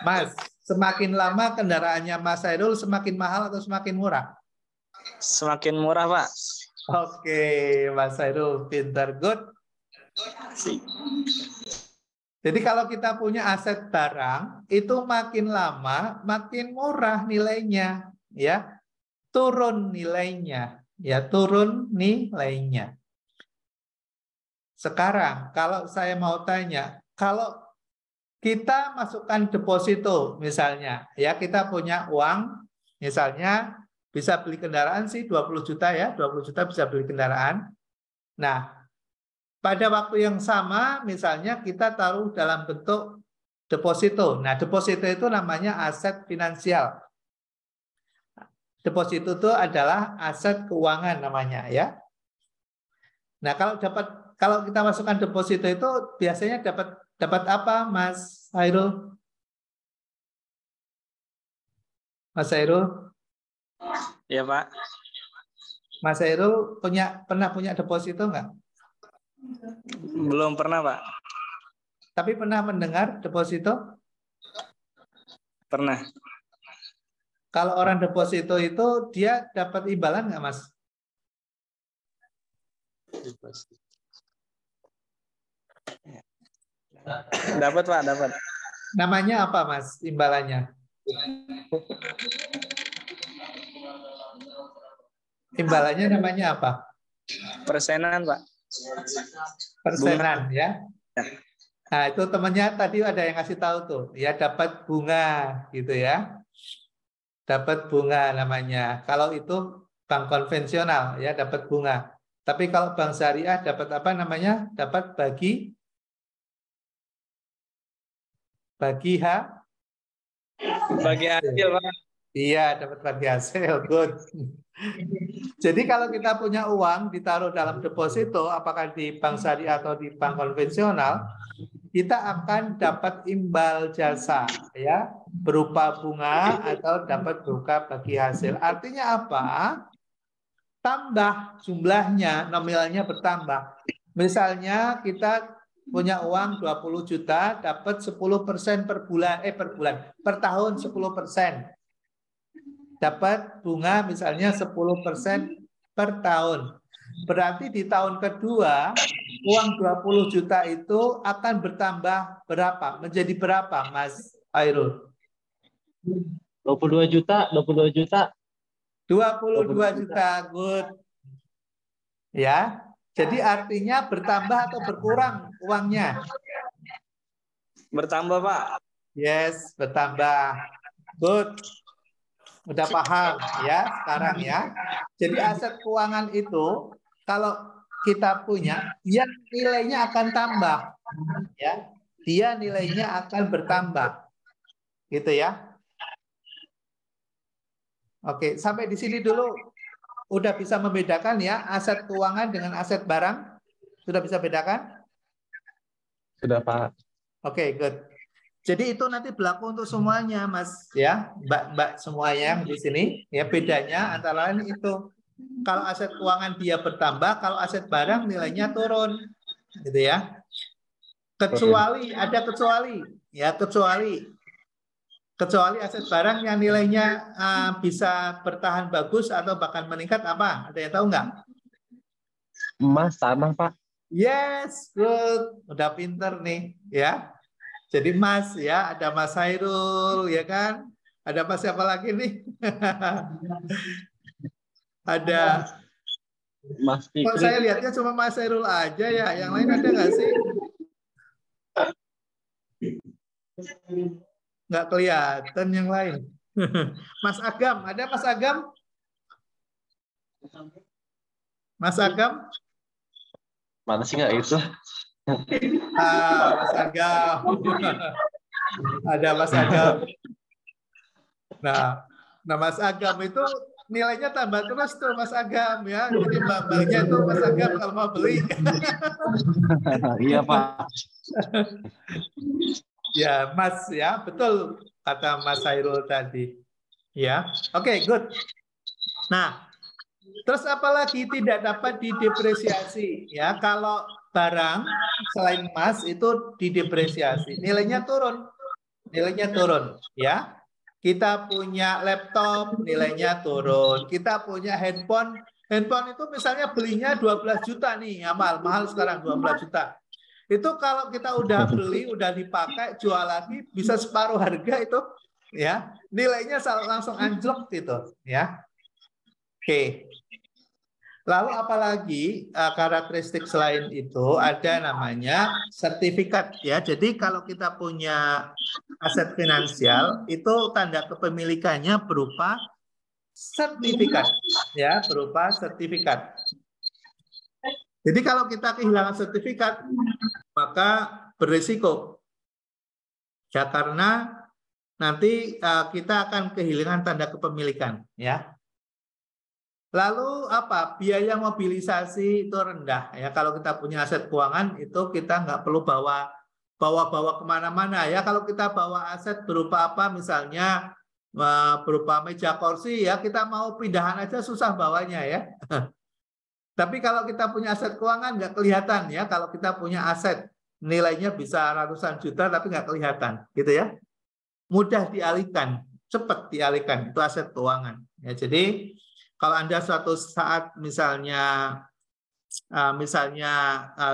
Mas, semakin lama kendaraannya Mas Khairul semakin mahal atau semakin murah? Semakin murah, Pak. Oke, Mas Khairul, pintar, good. Jadi kalau kita punya aset barang, itu makin lama makin murah nilainya, ya. Turun nilainya, ya, turun nilainya. Sekarang kalau saya mau tanya, kalau kita masukkan deposito misalnya, ya kita punya uang, misalnya bisa beli kendaraan sih 20 juta ya, 20 juta bisa beli kendaraan. Nah, pada waktu yang sama misalnya kita taruh dalam bentuk deposito. Nah, deposito itu namanya aset finansial. Deposito itu adalah aset keuangan namanya ya. Nah, kalau kita masukkan deposito itu biasanya dapat apa, Mas Hairul? Mas Hairul? Iya, Pak. Mas Hairul pernah punya deposito nggak? Belum pernah, Pak. Tapi pernah mendengar deposito? Pernah. Kalau orang deposito itu dia dapat imbalan nggak, Mas? Dapat, Pak, dapat. Namanya apa, Mas, imbalannya? Imbalannya namanya apa? Persenan, Pak. Persenan, ya. Nah, itu temannya tadi ada yang kasih tahu tuh, ya dapat bunga gitu ya. Dapat bunga namanya. Kalau itu bank konvensional ya dapat bunga. Tapi kalau bank syariah dapat apa namanya? Dapat bagi hasil, Pak. Iya, dapat bagi hasil. Good. Jadi kalau kita punya uang ditaruh dalam deposito, apakah di bank syariah atau di bank konvensional, kita akan dapat imbal jasa, ya, berupa bunga atau dapat berupa bagi hasil. Artinya apa? Tambah jumlahnya, nominalnya bertambah. Misalnya kita punya uang 20 juta, dapat 10% per bulan, per tahun 10%. Dapat bunga misalnya 10% per tahun. Berarti di tahun kedua, uang 20 juta itu akan bertambah berapa? Menjadi berapa, Mas Hairul? 22 juta, 22 juta. 22 juta, good. Ya, jadi artinya bertambah atau berkurang uangnya? Bertambah, Pak. Yes, bertambah. Good. Udah paham ya sekarang ya. Jadi aset keuangan itu kalau kita punya, dia nilainya akan tambah. Ya, dia nilainya akan bertambah. Gitu ya. Oke, sampai di sini dulu udah bisa membedakan ya aset keuangan dengan aset barang? Sudah bisa bedakan? Sudah, Pak. Oke, good. Jadi itu nanti berlaku untuk semuanya, Mas, ya, Mbak semuanya di sini. Ya, bedanya antara lain itu. Kalau aset keuangan dia bertambah, kalau aset barang nilainya turun, gitu ya. Kecuali ada kecuali aset barang yang nilainya bisa bertahan bagus atau bahkan meningkat apa? Ada yang tahu nggak? Emas, tanah, Pak. Yes, good. Udah pinter nih, ya. Jadi Mas ya, ada Mas Hairul ya kan? Ada Mas siapa lagi nih? Ada. Mas Fikri. Kok saya lihatnya cuma Mas Hairul aja ya, yang lain ada nggak sih? Nggak kelihatan yang lain. Mas Agam, ada Mas Agam? Mas Agam? Mana sih nggak itu? Mas Agam. Ada Mas Agam. Nah, Mas Agam itu nilainya tambah terus tuh Mas Agam ya. Jadi mbak-mbaknya itu Mas Agam kalau mau beli. Iya, Pak. Ya, Mas ya, betul kata Mas Hairul tadi. Ya. Oke, good. Nah, terus apalagi tidak dapat didepresiasi ya. Kalau barang selain emas itu didepresiasi, nilainya turun. Nilainya turun ya. Kita punya laptop, nilainya turun. Kita punya handphone itu misalnya belinya 12 juta nih, ya mahal sekarang 12 juta. Itu kalau kita udah beli, udah dipakai, jual lagi bisa separuh harga itu ya. Nilainya langsung anjlok gitu ya. Oke. Lalu apalagi karakteristik selain itu ada namanya sertifikat ya. Jadi kalau kita punya aset finansial itu tanda kepemilikannya berupa sertifikat ya, berupa sertifikat. Jadi kalau kita kehilangan sertifikat maka berisiko ya karena nanti kita akan kehilangan tanda kepemilikan ya. Lalu apa? Biaya mobilisasi itu rendah ya. Kalau kita punya aset keuangan itu kita nggak perlu bawa kemana-mana ya. Kalau kita bawa aset berupa apa? Misalnya berupa meja kursi ya, kita mau pindahan aja susah bawanya ya. Tapi kalau kita punya aset keuangan nggak kelihatan ya. Kalau kita punya aset nilainya bisa ratusan juta tapi nggak kelihatan, gitu ya. Mudah dialihkan, cepat dialihkan, itu aset keuangan. Ya, jadi kalau Anda suatu saat misalnya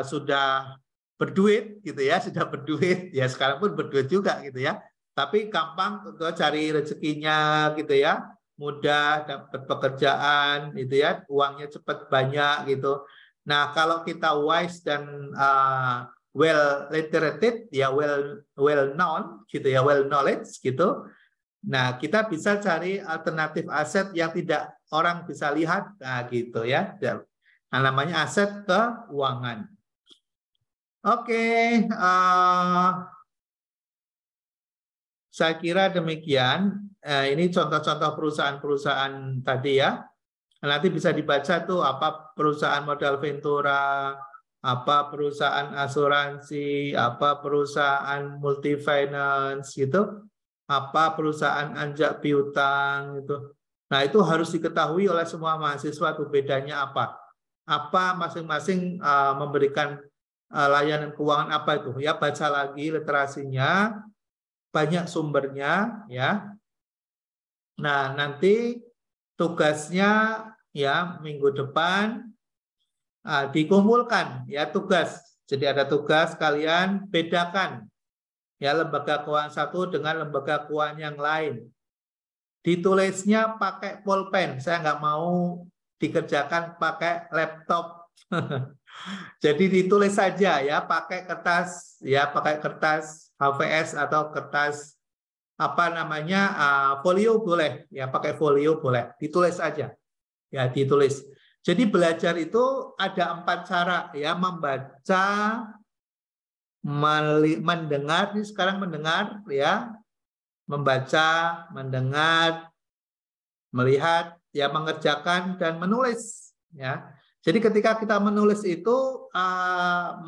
sudah berduit gitu ya, sudah berduit ya, sekarang pun berduit juga gitu ya. Tapi gampang cari rezekinya gitu ya. Mudah dapat pekerjaan gitu ya, uangnya cepat banyak gitu. Nah, kalau kita wise dan well literated ya, well known gitu ya, well knowledge gitu. Nah, kita bisa cari alternatif aset yang tidak orang bisa lihat, nah gitu ya. Nah, namanya aset keuangan. Oke, saya kira demikian. Ini contoh-contoh perusahaan-perusahaan tadi ya. Nanti bisa dibaca tuh apa perusahaan modal ventura, apa perusahaan asuransi, apa perusahaan multifinance gitu, apa perusahaan anjak piutang gitu. Nah, itu harus diketahui oleh semua mahasiswa tuh bedanya apa. Apa masing-masing memberikan layanan keuangan apa itu ya, baca lagi literasinya, banyak sumbernya ya. Nah, nanti tugasnya ya minggu depan dikumpulkan ya tugas. Jadi ada tugas kalian bedakan ya lembaga keuangan satu dengan lembaga keuangan yang lain. Ditulisnya pakai pulpen. Saya nggak mau dikerjakan pakai laptop. Jadi ditulis saja ya pakai kertas ya, pakai kertas HVS atau kertas apa namanya folio boleh ya, pakai folio boleh, ditulis aja ya, ditulis. Jadi belajar itu ada 4 cara ya, membaca, mendengar, ini sekarang mendengar ya, membaca, mendengar, melihat ya, mengerjakan dan menulis ya. Jadi ketika kita menulis itu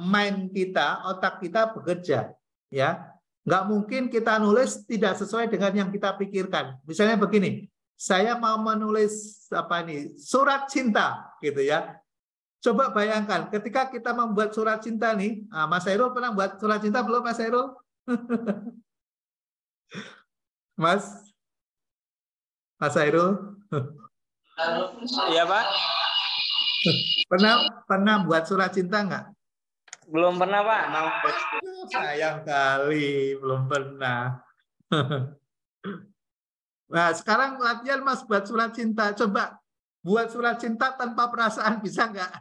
mind kita, otak kita bekerja ya. Nggak mungkin kita nulis tidak sesuai dengan yang kita pikirkan. Misalnya begini, saya mau menulis apa nih, surat cinta gitu ya. Coba bayangkan ketika kita membuat surat cinta nih, Mas Hairul pernah buat surat cinta belum, Mas Hairul? Mas Hairul? Iya, Pak. Pernah buat surat cinta nggak? Belum pernah, Pak. Sayang kali, belum pernah. Nah, sekarang latihan Mas buat surat cinta. Coba buat surat cinta tanpa perasaan, bisa nggak?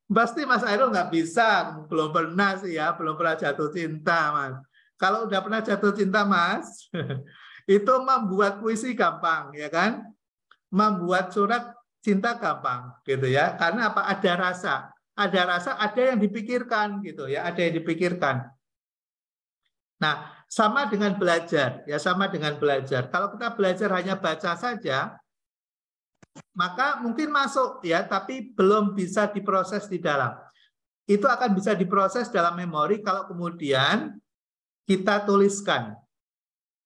Pasti Mas Hairul nggak bisa, belum pernah sih ya, belum pernah jatuh cinta, Mas. Kalau udah pernah jatuh cinta, Mas, itu membuat puisi gampang, ya kan? Membuat surat cinta gampang, gitu ya. Karena apa? Ada rasa. Ada rasa, ada yang dipikirkan gitu ya, ada yang dipikirkan. Nah, sama dengan belajar, ya sama dengan belajar. Kalau kita belajar hanya baca saja, maka mungkin masuk ya, tapi belum bisa diproses di dalam. Itu akan bisa diproses dalam memori kalau kemudian kita tuliskan.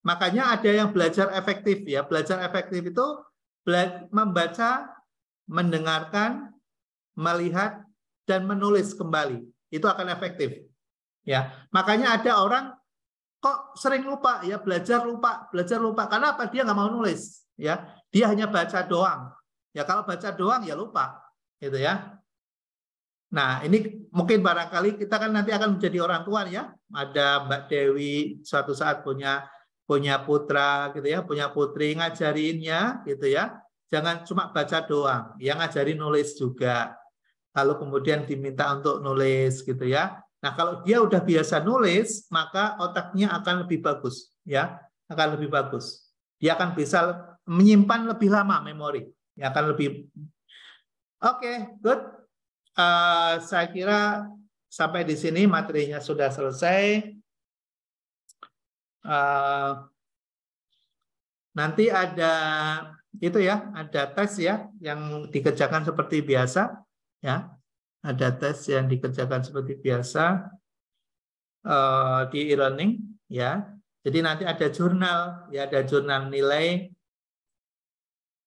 Makanya ada yang belajar efektif ya. Belajar efektif itu membaca, mendengarkan, melihat, dan menulis kembali. Itu akan efektif. Ya, makanya ada orang kok sering lupa ya, belajar lupa. Karena apa? Dia nggak mau nulis. Ya, dia hanya baca doang. Ya, kalau baca doang ya lupa, gitu ya. Nah, ini mungkin barangkali kita kan nanti akan menjadi orang tua ya. Ada Mbak Dewi suatu saat punya putra, gitu ya, punya putri, ngajarinnya, gitu ya. Jangan cuma baca doang, yang ngajarin nulis juga. Lalu kemudian diminta untuk nulis gitu ya. Nah, kalau dia udah biasa nulis, maka otaknya akan lebih bagus ya, akan lebih bagus. Dia akan bisa menyimpan lebih lama memori, ya akan lebih. Oke, good. Saya kira sampai di sini materinya sudah selesai. Nanti ada itu ya, ada tes ya yang dikerjakan seperti biasa. Ya, ada tes yang dikerjakan seperti biasa di e-learning ya. Jadi nanti ada jurnal, ya ada jurnal nilai.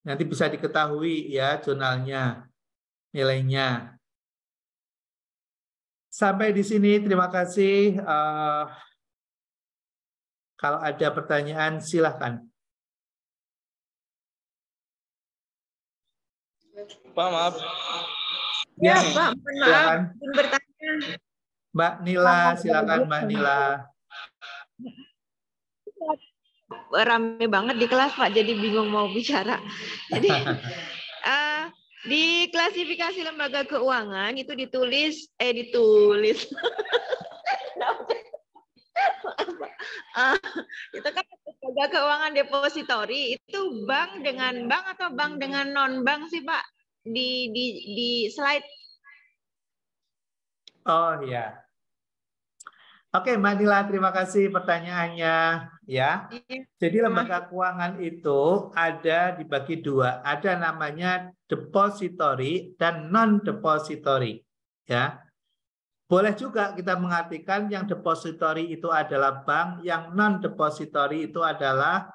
Nanti bisa diketahui ya jurnalnya, nilainya. Sampai di sini, terima kasih. Kalau ada pertanyaan, silahkan. Pak, maaf. Ya, Ya, Pak, mohon maaf. silakan. Ingin bertanya. Mbak Nila, silakan Mbak Nila. Rame banget di kelas, Pak, jadi bingung mau bicara. Jadi di klasifikasi lembaga keuangan itu ditulis itu kan lembaga keuangan depositori itu bank dengan bank atau bank dengan non bank sih, Pak, di slide. Oh ya. Oke, Mbak Nila, terima kasih pertanyaannya. Ya, jadi lembaga keuangan itu ada dibagi dua. Ada namanya depository dan non-depository. Ya, boleh juga kita mengartikan yang depository itu adalah bank, yang non-depository itu adalah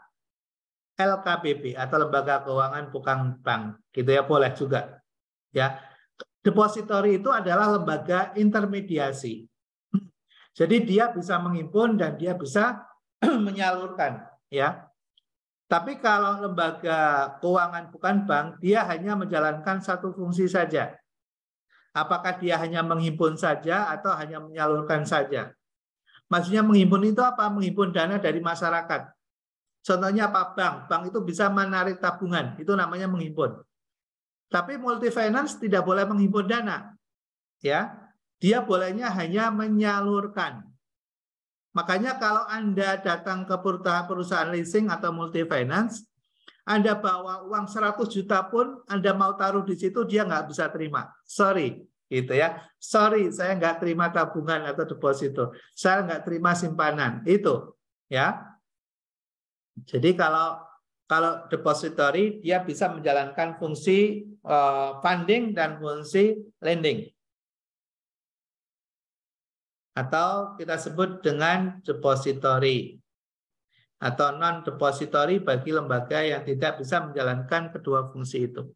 LKBB atau lembaga keuangan bukan bank. Gitu ya, boleh juga. Ya, depository itu adalah lembaga intermediasi. Jadi dia bisa menghimpun dan dia bisa menyalurkan, ya. Tapi kalau lembaga keuangan bukan bank, dia hanya menjalankan satu fungsi saja. Apakah dia hanya menghimpun saja atau hanya menyalurkan saja? Maksudnya menghimpun itu apa? Menghimpun dana dari masyarakat. Contohnya apa? Bank itu bisa menarik tabungan, itu namanya menghimpun. Tapi multifinance tidak boleh menghimpun dana, ya. Dia bolehnya hanya menyalurkan. Makanya kalau Anda datang ke perusahaan leasing atau multifinance, Anda bawa uang 100 juta pun, Anda mau taruh di situ, dia nggak bisa terima. Sorry, gitu ya. Sorry, saya nggak terima tabungan atau deposito. Saya nggak terima simpanan. Itu, ya. Jadi kalau depository, dia bisa menjalankan fungsi funding dan fungsi lending. Atau kita sebut dengan depository atau non-depository bagi lembaga yang tidak bisa menjalankan kedua fungsi itu.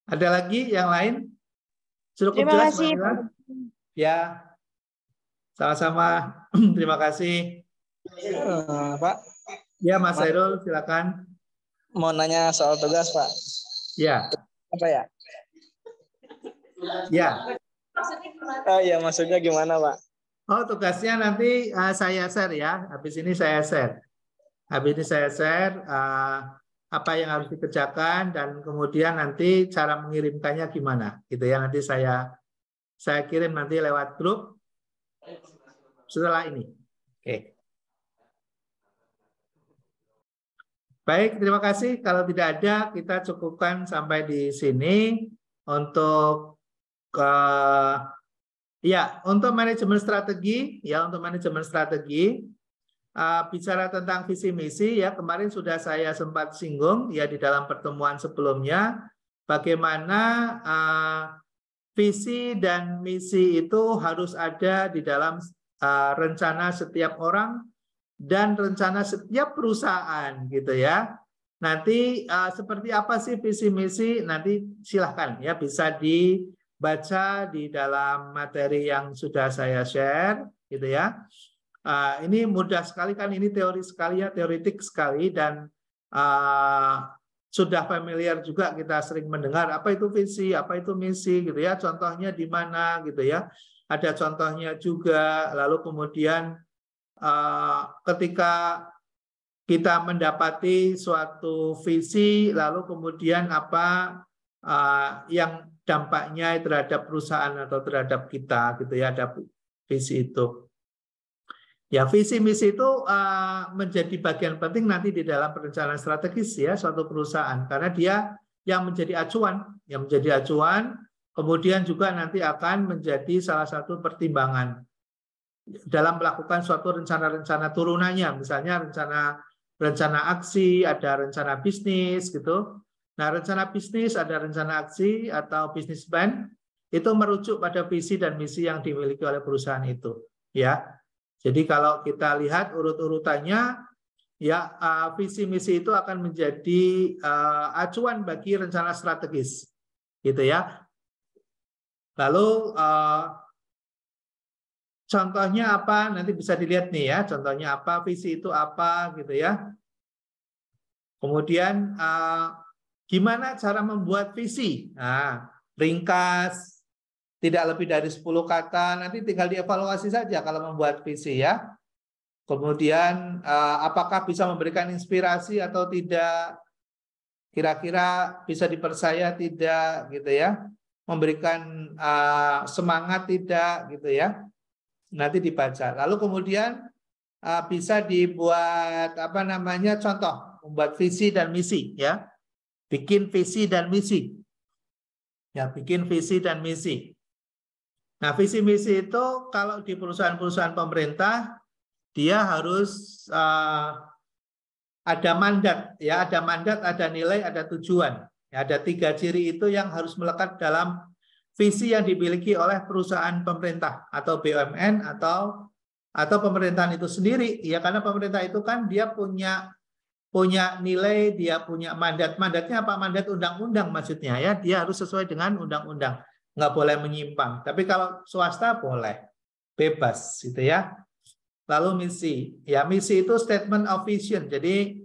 Ada lagi yang lain? Cukup Terima jelas, kasih. Mbak Mila? Ya, sama-sama. Terima kasih. Pak, Ya, Mas Hairul, silakan. mau nanya soal tugas, Pak. Ya, Apa ya? ya. Oh iya, maksudnya gimana, Pak? Oh, tugasnya nanti saya share ya. Habis ini saya share. Habis ini saya share apa yang harus dikerjakan dan kemudian nanti cara mengirimkannya gimana, gitu ya. Nanti saya kirim nanti lewat grup setelah ini. Oke. Baik, terima kasih. Kalau tidak ada, kita cukupkan sampai di sini untuk untuk manajemen strategi, bicara tentang visi misi ya, kemarin sudah saya sempat singgung ya di dalam pertemuan sebelumnya, bagaimana visi dan misi itu harus ada di dalam rencana setiap orang dan rencana setiap perusahaan gitu ya. Nanti seperti apa sih visi misi? Nanti silahkan ya, bisa dibaca di dalam materi yang sudah saya share gitu ya. Ini mudah sekali kan, ini teori sekali ya, teoretik sekali, dan sudah familiar juga, kita sering mendengar apa itu visi, apa itu misi gitu ya, contohnya di mana gitu ya, ada contohnya juga. Lalu kemudian ketika kita mendapati suatu visi, lalu kemudian apa yang dampaknya terhadap perusahaan atau terhadap kita gitu ya, ada visi itu. Ya, visi misi itu menjadi bagian penting nanti di dalam perencanaan strategis ya suatu perusahaan, karena dia yang menjadi acuan, kemudian juga nanti akan menjadi salah satu pertimbangan dalam melakukan suatu rencana-rencana turunannya, misalnya rencana aksi, ada rencana bisnis gitu. Nah, rencana bisnis, ada rencana aksi atau bisnis plan, itu merujuk pada visi dan misi yang dimiliki oleh perusahaan itu, ya. Jadi kalau kita lihat urut-urutannya, ya visi misi itu akan menjadi acuan bagi rencana strategis, gitu ya. Lalu contohnya apa? Nanti bisa dilihat nih ya. Contohnya apa? Visi itu apa, gitu ya. Kemudian gimana cara membuat visi? Nah, ringkas. Tidak lebih dari 10 kata, nanti tinggal dievaluasi saja kalau membuat visi ya. Kemudian apakah bisa memberikan inspirasi atau tidak? Kira-kira bisa dipercaya tidak gitu ya? Memberikan semangat tidak gitu ya? Nanti dibaca. Lalu kemudian bisa dibuat apa namanya contoh, membuat visi dan misi ya. Bikin visi dan misi. Ya, bikin visi dan misi. Nah, visi misi itu kalau di perusahaan-perusahaan pemerintah dia harus ada mandat, ya, ada mandat, ada nilai, ada tujuan. Ya, ada 3 ciri itu yang harus melekat dalam visi yang dimiliki oleh perusahaan pemerintah atau BUMN atau pemerintahan itu sendiri. Ya, karena pemerintah itu kan dia punya nilai, dia punya mandat. Mandatnya apa? Mandat undang-undang maksudnya ya. Dia harus sesuai dengan undang-undang. Nggak boleh menyimpang. Tapi kalau swasta boleh, bebas gitu ya. Lalu misi, ya misi itu statement of vision. Jadi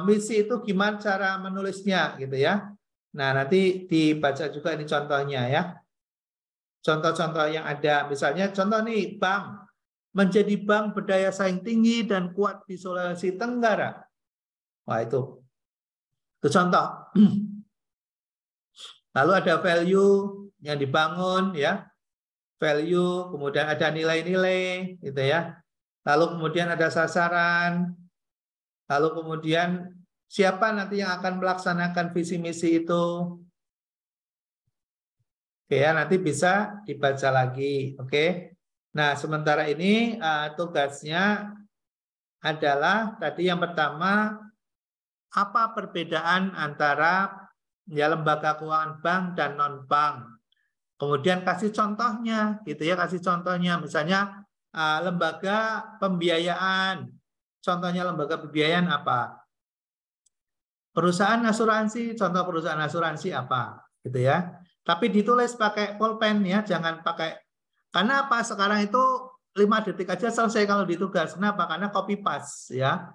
misi itu gimana cara menulisnya gitu ya. Nah nanti dibaca juga ini contohnya ya. Contoh-contoh yang ada, misalnya contoh nih bank, menjadi bank berdaya saing tinggi dan kuat di Sulawesi Tenggara. Wah itu contoh. Lalu ada value yang dibangun ya, value, kemudian ada nilai-nilai gitu ya. Lalu kemudian ada sasaran. Lalu kemudian siapa nanti yang akan melaksanakan visi misi itu. Oke ya, nanti bisa dibaca lagi. Oke. Nah, sementara ini tugasnya adalah tadi yang pertama, apa perbedaan antara ya lembaga keuangan bank dan non bank. Kemudian kasih contohnya gitu ya, kasih contohnya misalnya lembaga pembiayaan. Contohnya lembaga pembiayaan apa? Perusahaan asuransi, contoh perusahaan asuransi apa gitu ya. Tapi ditulis pakai pulpen ya, jangan pakai. Karena apa? Sekarang itu 5 detik aja selesai kalau ditugas. Kenapa? Karena copy paste ya.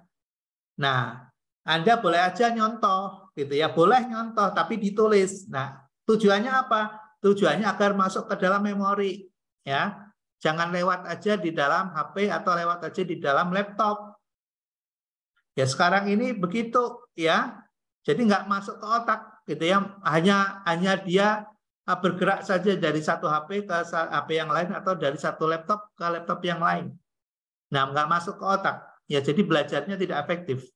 Nah, Anda boleh aja nyontoh gitu ya, boleh nyontoh tapi ditulis. Nah, tujuannya apa? Tujuannya agar masuk ke dalam memori ya. Jangan lewat aja di dalam HP atau lewat aja di dalam laptop. Ya sekarang ini begitu ya. Jadi nggak masuk ke otak gitu ya. Hanya dia bergerak saja dari satu HP ke HP yang lain atau dari satu laptop ke laptop yang lain. Nah, nggak masuk ke otak. Ya jadi belajarnya tidak efektif.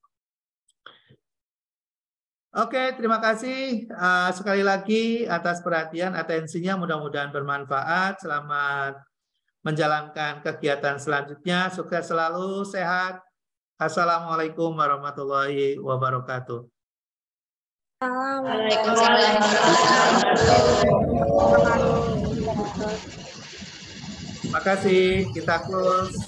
Oke, terima kasih sekali lagi atas perhatian, atensinya. Mudah-mudahan bermanfaat. Selamat menjalankan kegiatan selanjutnya. Sukses selalu, sehat. Assalamualaikum warahmatullahi wabarakatuh. Terima kasih. Kita close.